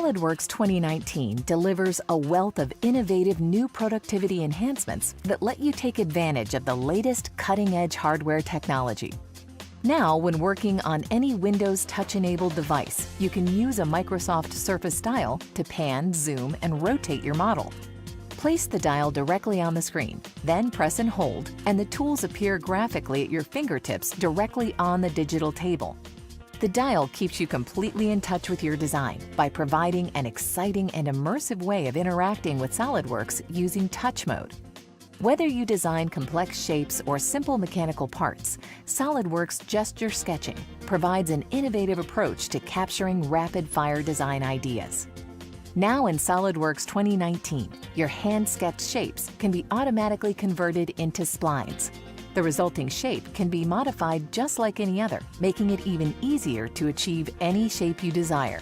SOLIDWORKS 2019 delivers a wealth of innovative new productivity enhancements that let you take advantage of the latest cutting-edge hardware technology. Now, when working on any Windows touch-enabled device, you can use a Microsoft Surface dial to pan, zoom, and rotate your model. Place the dial directly on the screen, then press and hold, and the tools appear graphically at your fingertips directly on the digital table. The dial keeps you completely in touch with your design by providing an exciting and immersive way of interacting with SOLIDWORKS using touch mode. Whether you design complex shapes or simple mechanical parts, SOLIDWORKS Gesture Sketching provides an innovative approach to capturing rapid-fire design ideas. Now in SOLIDWORKS 2019, your hand-sketched shapes can be automatically converted into splines. The resulting shape can be modified just like any other, making it even easier to achieve any shape you desire.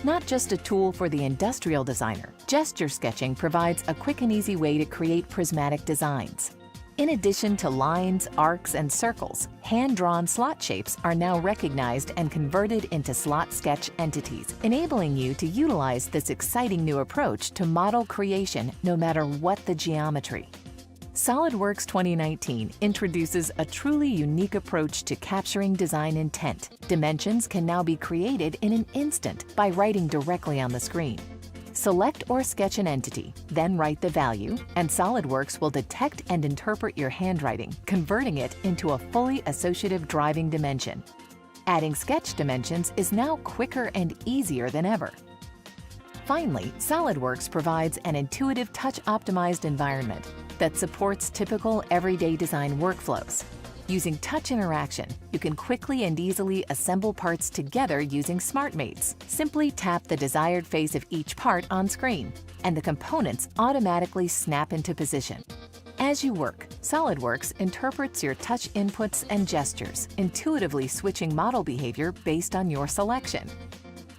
Not just a tool for the industrial designer, gesture sketching provides a quick and easy way to create prismatic designs. In addition to lines, arcs, and circles, hand-drawn slot shapes are now recognized and converted into slot sketch entities, enabling you to utilize this exciting new approach to model creation no matter what the geometry. SOLIDWORKS 2019 introduces a truly unique approach to capturing design intent. Dimensions can now be created in an instant by writing directly on the screen. Select or sketch an entity, then write the value, and SOLIDWORKS will detect and interpret your handwriting, converting it into a fully associative driving dimension. Adding sketch dimensions is now quicker and easier than ever. Finally, SOLIDWORKS provides an intuitive touch-optimized environment that supports typical everyday design workflows. Using touch interaction, you can quickly and easily assemble parts together using SmartMates. Simply tap the desired face of each part on screen, and the components automatically snap into position. As you work, SOLIDWORKS interprets your touch inputs and gestures, intuitively switching model behavior based on your selection.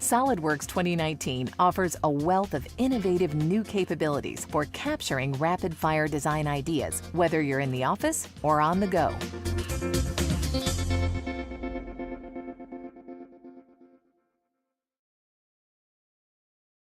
SOLIDWORKS 2019 offers a wealth of innovative new capabilities for capturing rapid-fire design ideas, whether you're in the office or on the go.